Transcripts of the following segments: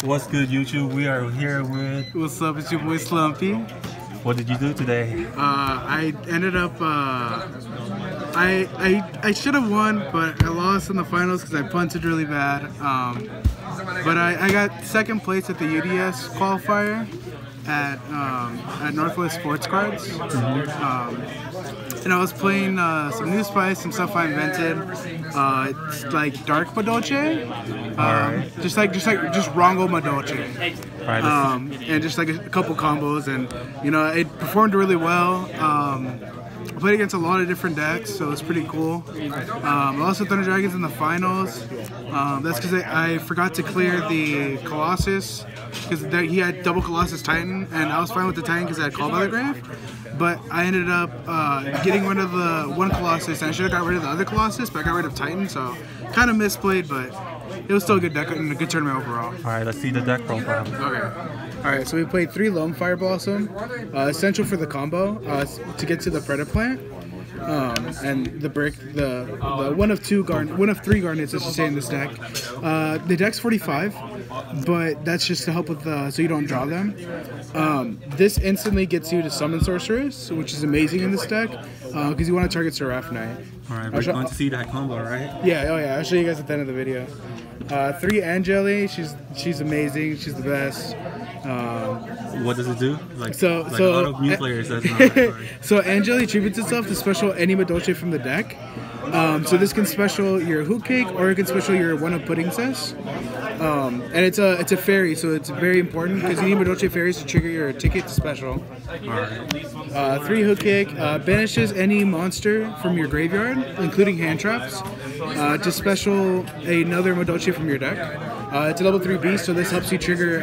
What's good, YouTube? We are here with... What's up? It's your boy Slumpy. What did you do today? I ended up... I should have won, but I lost in the finals because I punted really bad. But I got second place at the UDS qualifier at Northwest Sports Cards. And I was playing some new spice, some stuff I invented. It's like dark Madolche, just Rongo Madolche, and just like a couple combos, and you know it performed really well. I played against a lot of different decks, so it's pretty cool. I lost to Thunder Dragons in the finals. That's because I forgot to clear the Colossus, because he had double Colossus Titan, and I was fine with the Titan because I had Call by the Grave. But I ended up getting rid of the one Colossus, and I should have got rid of the other Colossus, but I got rid of Titan, so kind of misplayed, but it was still a good deck and a good tournament overall. Alright, let's see the deck profile. Okay. Alright, so we played 3 Loam Fire Blossom, essential for the combo to get to the Predaplant. And the brick, the one of 3 garnets, as you say in this deck. The deck's 45, but that's just to help with so you don't draw them. This instantly gets you to summon Sorceress, which is amazing in this deck because you want to target Seraph Knight. Alright, we're going to see that combo, right? Yeah, oh yeah, I'll show you guys at the end of the video. 3 Angeli, she's amazing, she's the best. What does it do? Like a lot of new players, that's not So Angeli attributes itself to special any Madolche from the deck. So this can special your Hoot Cake, or it can special your one of Pudding Cess. And it's a fairy, so it's very important because you need Madolche fairies to trigger your ticket to special. Alright. 3 Hoot Cake banishes any monster from your graveyard, including hand traps, to special another Madolche from your deck. It's a level 3 beast, so this helps you trigger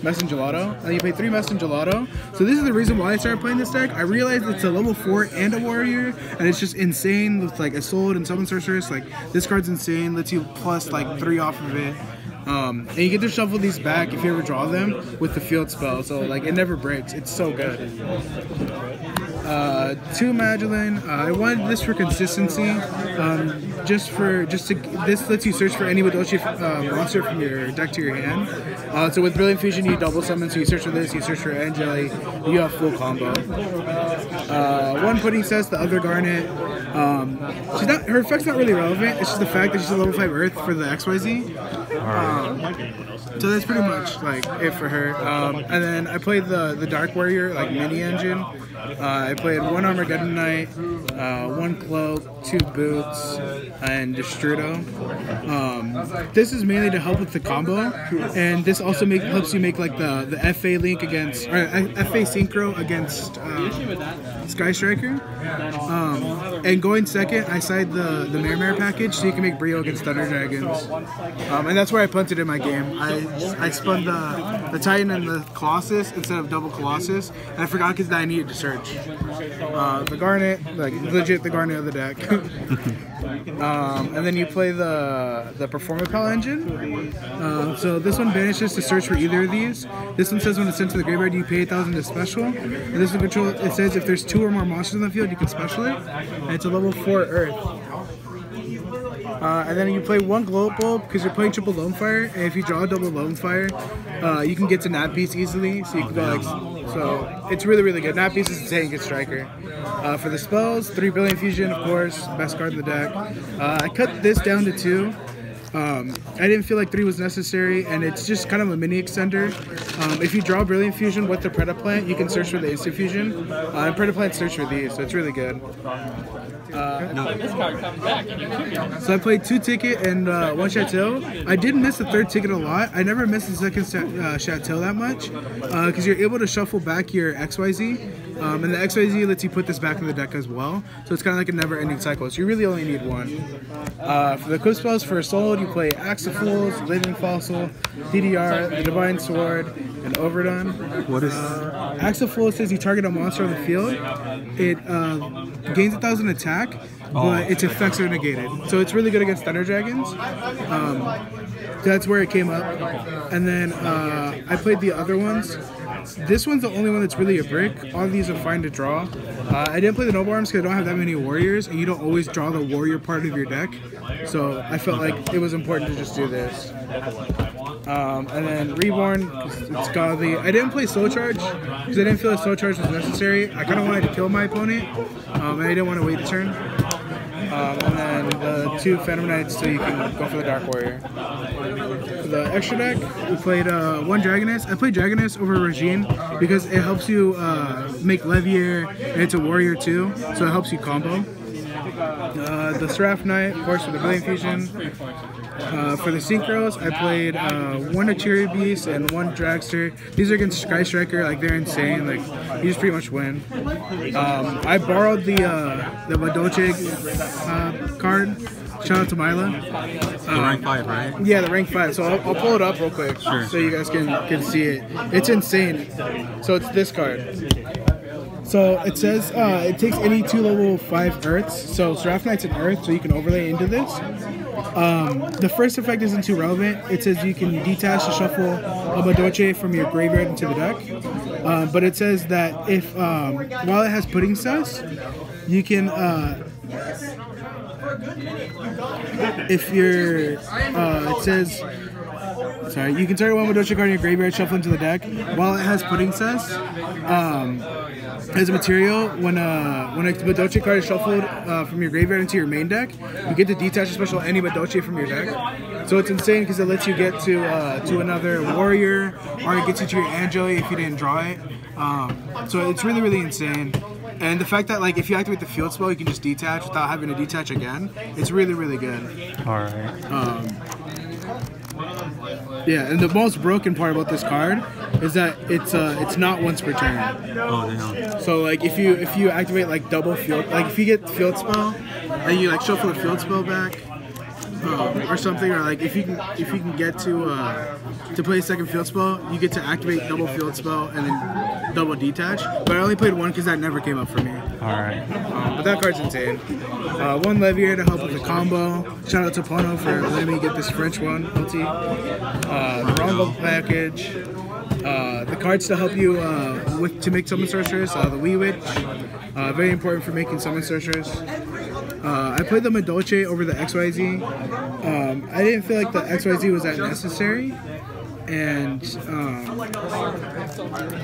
Gelato. And you pay 3 Gelato. So this is the reason why I started playing this deck. I realized it's a level 4 and a warrior, and it's just insane with like Assault and Summon Sorceress. Like this card's insane, lets you plus like 3 off of it. And you get to shuffle these back if you ever draw them with the field spell. So like it never breaks. It's so good. 2 Magdalene. I wanted this for consistency. This lets you search for any Madolche monster from your deck to your hand. So with Brilliant Fusion, you double summon. So you search for this, you search for Angeli, you have full combo. 1 Pudding Cess, the other Garnet. Her effect's not really relevant. It's just the fact that she's a level 5 Earth for the XYZ. So that's pretty much like it for her. And then I played the Dark Warrior, like mini engine. I played 1 Armageddon Knight, 1 Cloak, 2 Boots, and Destrudo. This is mainly to help with the combo, and this also helps you make like the FA link against, or FA synchro against Sky Striker. And going second, I side the Mare package, so you can make Brio against Thunder Dragons. And that's where I punted in my game. I spun the Titan and the Colossus instead of double Colossus, and I forgot because I needed to search. The Garnet, like legit the Garnet of the deck. And then you play the Performapal engine. So this one banishes to search for either of these. This one says when it's sent to the graveyard, you pay 8,000 to special. And this one control, it says if there's 2 or more monsters in the field, you can special it. And it's a level 4 Earth. And then you play 1 Glow Bulb because you're playing triple Loam Fire, and if you draw a double Loam Fire, you can get to Nat Beast easily. So you can go like, so it's really good. Nat Beast is insane against Striker. For the spells, 3 Brilliant Fusion, of course, best card in the deck. I cut this down to 2. I didn't feel like 3 was necessary, and it's just kind of a mini extender. If you draw Brilliant Fusion with the Predaplant, you can search for the Instant Fusion, and Predaplant search for these, so it's really good. So I played 2 Ticket and 1 Chateau. I did miss the 3rd Ticket a lot. I never missed the 2nd Chateau that much, because you're able to shuffle back your XYZ, and the XYZ lets you put this back in the deck as well, so it's kind of like a never-ending cycle, so you really only need 1. For the equip spells, for Soul, you play Axe of Fools, Living Fossil, DDR, the Divine Sword, and Overdone. What is Axe of Fools says you target a monster on the field. It gains 1,000 attack, but its effects are negated. So it's really good against Thunder Dragons. That's where it came up. And then I played the other ones. This one's the only one that's really a brick. All of these are fine to draw. I didn't play the Noble Arms because I don't have that many warriors, and you don't always draw the warrior part of your deck. So I felt like it was important to just do this. And then Reborn, it's godly. I didn't play Soul Charge because I didn't feel like Soul Charge was necessary. I kind of wanted to kill my opponent, and I didn't want to wait a turn. And then the 2 Phantom Knights so you can go for the Dark Warrior. For the extra deck, we played 1 Dragoness. I played Dragoness over Regine because it helps you make Levier, and it's a warrior too, so it helps you combo. The Seraph Knight, of course, for the Brilliant Fusion. For the Synchros, I played 1 Aturia Beast and 1 Dragster. These are against Sky Striker, like they're insane. Like you just pretty much win. I borrowed the Madolche card. Shout out to Mila. The rank 5, right? Yeah, the rank 5. So I'll pull it up real quick so you guys can see it. It's insane. So it's this card. So it says it takes any 2 level 5 Earths. So Seraph Knight's an Earth, so you can overlay into this. The first effect isn't too relevant. It says you can detach and shuffle a Madolche from your graveyard into the deck. But it says that if while it has pudding cess, you can if you're it says sorry, you can target 1 Madolche card in your graveyard, shuffle into the deck. While it has pudding cess, as a material, when a Madolche card is shuffled from your graveyard into your main deck, you get to detach a special any Madolche from your deck. So it's insane because it lets you get to another warrior, or it gets you to your Angeli if you didn't draw it. So it's really, really insane. And the fact that like if you activate the field spell, you can just detach without having to detach again. It's really, really good. All right. Yeah, and the most broken part about this card is that it's not once per turn. Oh damn. So like if you activate like double field, like if you get field spell and you like shuffle the field spell back, or something, or like if you can get to play a second field spell, you get to activate double field spell and then double detach. But I only played 1 because that never came up for me. All right. But that card's insane. 1 Levier to help with the combo. Shout out to Pono for letting me get this French one. LT. The Rongo package. The cards to help you to make summon sorcerers. The Wee Witch. Very important for making summon sorcerers. I played the Madolche over the XYZ. I didn't feel like the XYZ was that necessary, and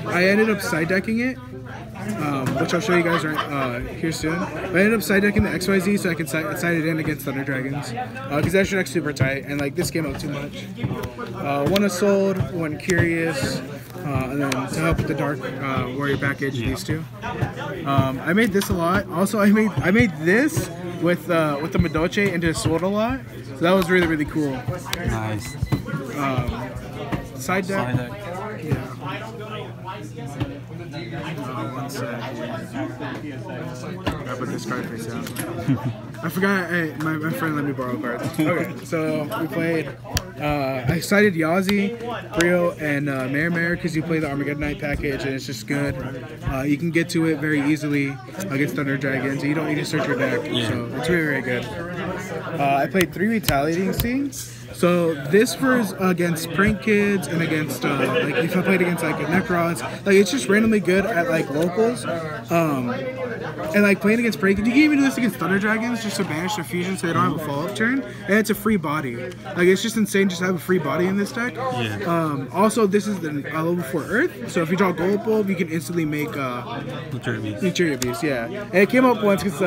I ended up side decking it, which I'll show you guys here soon. But I ended up side decking the XYZ so I could side it in against Thunder Dragons, because that deck's super tight, and like this came out too much. 1 Assault, 1 Curious. And then to help with the Dark Warrior package, these 2. I made this a lot. Also, I made this with the Madolche into Sword a lot. So that was really, really cool. Nice. Side deck. Yeah. One sec. I put this card face out. I forgot. My friend let me borrow cards. Okay, so we played. I cited Yazi, Brio, and Mare because you play the Armageddon Knight package and it's just good. You can get to it very easily against Thunder Dragons. You don't need to search your deck, so it's really, really good. I played 3 Retaliating Scenes. So this was against Prank Kids and against like if I played against like Necrons, like it's just randomly good at like locals. And like playing against Prank Kids, you can even do this against Thunder Dragons just to banish their fusion so they don't have a follow-up turn. And it's a free body. Like it's just insane just to have a free body in this deck. Yeah. Also, this is the level 4 Earth, so if you draw Gold Bulb, you can instantly make Aturia Beast. Yeah. And it came up once because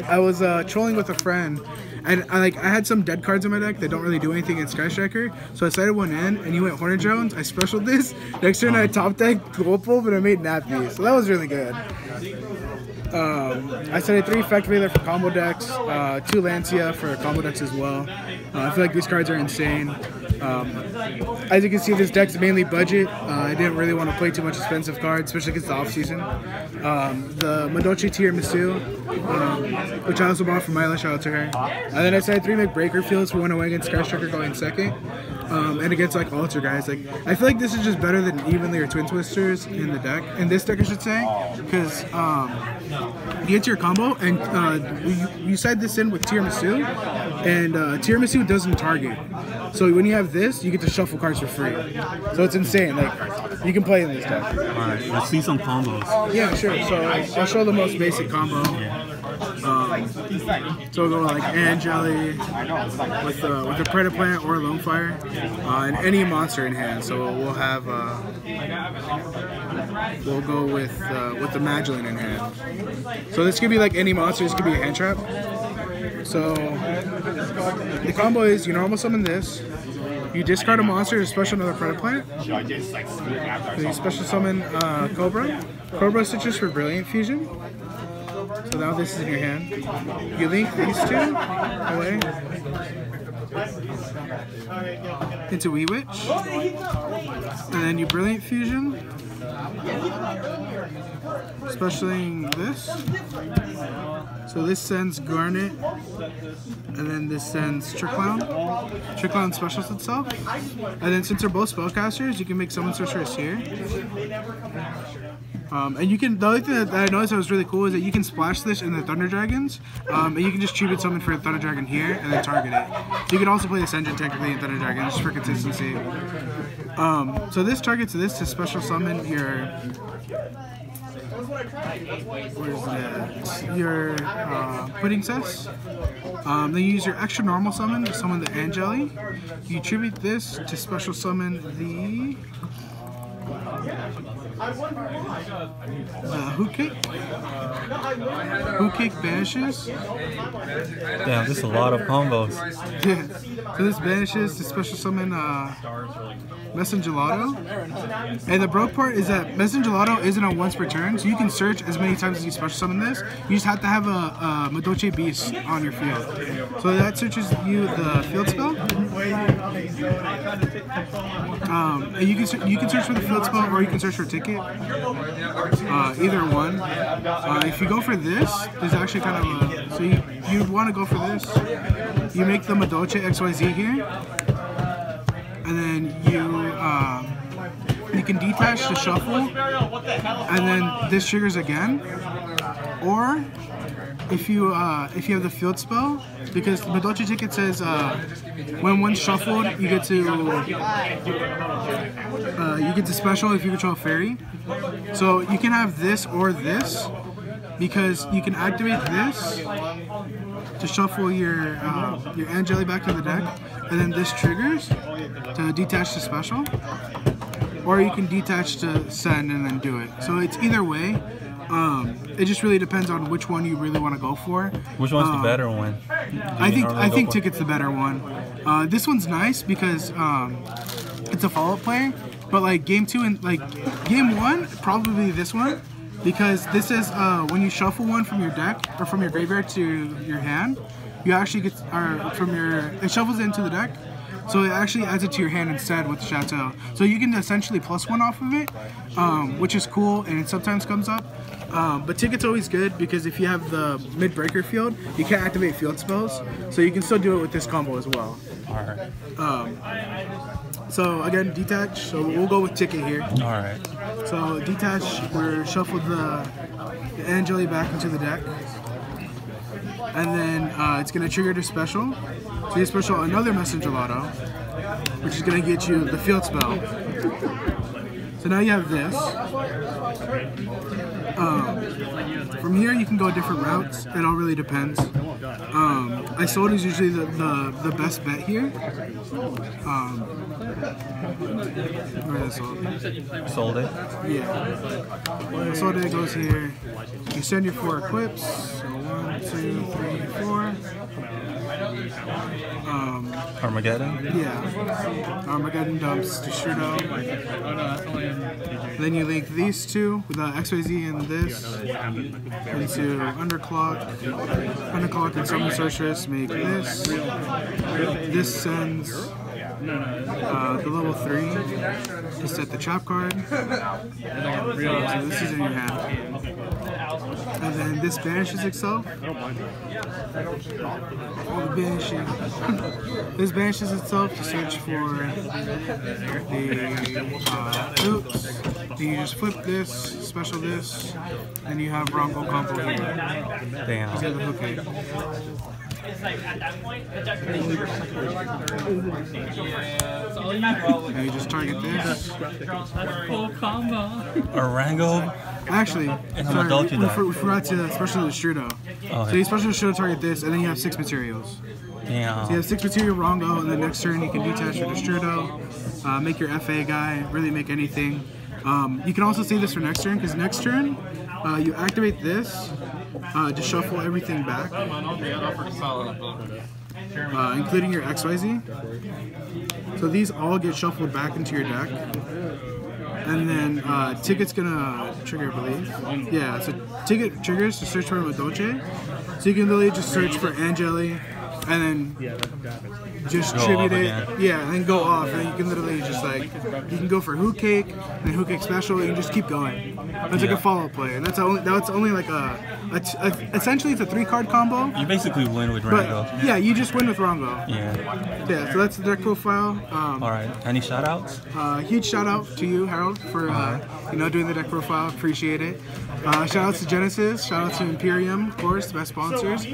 I was trolling with a friend. And I had some dead cards in my deck that don't really do anything in Sky Striker, so I sided 1 in, and he went Hornet Drones. I specialed this. Next turn I top decked Gold Bulb, and I made Nappy, so that was really good. I sided 3 Effect Veiler for combo decks, 2 Lancia for combo decks as well. I feel like these cards are insane. As you can see, this deck's mainly budget. I didn't really want to play too much expensive cards, especially against the off-season. The Madolche Tiramisu, which I also bought from Mila, shout out to her. And then I decided 3 make Breaker Fields for 1 away against Sky Striker going second. And against like Alter guys. Like I feel like this is just better than Evenly or Twin Twisters in the deck. In this deck I should say. Because you get your combo and you side this in with Tiramisu, and Tiramisu doesn't target. So when you have this, you get to shuffle cards for free. So it's insane. Like, you can play in this deck. Alright, let's see some combos. Yeah, sure. So I'll show the most basic combo. Yeah. So we'll go like Angeli with the Predator Plant or Lone Fire, and any monster in hand. So we'll have we'll go with the Madolche in hand. So this could be like any monster. This could be a hand trap. So the combo is you normal summon this. You discard a monster to special another Predator Plant. You special summon Cobra. Cobra switches for Brilliant Fusion. So now this is in your hand. You link these two away into Witch, and then you Brilliant Fusion, specialing this. So this sends Garnet, and then this sends Trick Clown. Trick Clown specials itself, and then since they're both spellcasters, you can make Summon Sorceress here. And you can, the other thing that I noticed that was really cool is that you can splash this in the Thunder Dragons, and you can just tribute summon for a Thunder Dragon here and then target it. So you can also play this engine technically in Thunder Dragon just for consistency. So this targets this to special summon your Pudding Cess. Then you use your extra normal summon to summon the Angeli. You tribute this to special summon the Hoot Cake. Hoot Cake banishes. Damn, this is a lot of combos. Yeah. So this banishes to special summon Messengelato. And the broke part is that Messengelato isn't a once per turn, so you can search as many times as you special summon this. You just have to have a Madolche Beast on your field. So that searches you the field spell. And you can search for the field spell or you can search for a ticket. Either one. If you go for this, there's actually kind of a... So you want to go for this. You make the Madolche XYZ here. And then you can detach to shuffle. And then this triggers again. Or if you have the field spell, because the Madolche ticket says when one's shuffled, you get to special if you control a fairy. So you can have this or this, because you can activate this to shuffle your Angeli back to the deck, and then this triggers to detach to special, or you can detach to send and then do it. So it's either way. It just really depends on which one you really want to go for. Which one's the better one? I think Ticket's the better one. This one's nice because it's a follow-up play, but like game 2 and like game 1, probably this one, because this is when you shuffle one from your deck or from your graveyard to your hand, you actually get it shuffles it into the deck. So it actually adds it to your hand instead with the Chateau. So you can essentially +1 off of it, which is cool, and it sometimes comes up. But Ticket's always good because if you have the mid-breaker field, you can't activate field spells. So you can still do it with this combo as well. Alright. So again, detach. So we'll go with Ticket here. Alright. So detach, we're shuffled the Angeli back into the deck. And then it's going to trigger to special. So you special another Messengelato, which is going to get you the field spell. So now you have this. From here you can go different routes. It all really depends. Isolde is usually the best bet here. Where is Isolde? Sold it? Yeah. Isolde goes here. You send your 4 equips. So 1, 2, 3, 4. Armageddon? Yeah. Armageddon dumps to Shudo. Then you link these two with the XYZ and this into Underclock and Summon Sorceress. Make this. This sends the level 3 to set the trap card. So this is in your hand. And then this banishes itself. This banishes itself to search for the oops. Then you just flip this, special this, and you have Rongo combo here. Damn. These are the hook. And you just target this. Full combo. A Rongo. Actually, And sorry, Madolche we forgot to special Destrudo. Oh, So you special Destrudo target this, and then you have 6 materials. damn. So you have 6 material Rongo, and the next turn you can detach your Destrudo, make your FA guy, really make anything. You can also save this for next turn, because next turn you activate this to shuffle everything back, including your XYZ. So these all get shuffled back into your deck. And then Ticket's gonna trigger, I believe. Yeah, so Ticket triggers to search for Madolche. So you can literally just search for Angeli and then just tribute it. Yeah, and then go off. And you can literally just like, you can go for Hoot Cake and Hoot Cake Special. You can just keep going. It's like a follow-up play. And that's only like essentially it's a 3-card combo. You basically win with Rongo. Yeah, you just win with Rongo. Yeah. Yeah, so that's the deck profile. Alright, any shout outs? Huge shout out to you, Harold, for doing the deck profile. Appreciate it. Shout out to Genesis. Shout out to Imperium, of course, best sponsors.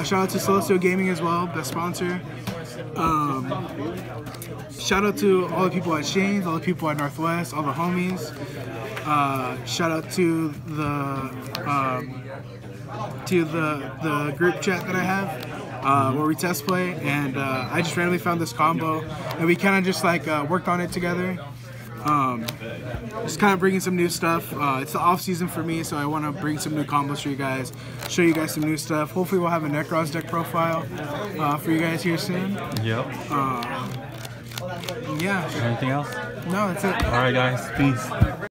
Shout out to Celestial Gaming as well, best sponsor. Shout out to all the people at Shane's, all the people at Northwest, all the homies. Shout out to the group chat that I have where we test play, and I just randomly found this combo, and we kind of just like worked on it together. Just kind of bringing some new stuff. It's the off season for me, so I want to bring some new combos for you guys, show you guys some new stuff. Hopefully we'll have a Necros deck profile for you guys here soon. Yep. Yeah. Anything else? No, that's it. Alright guys, peace.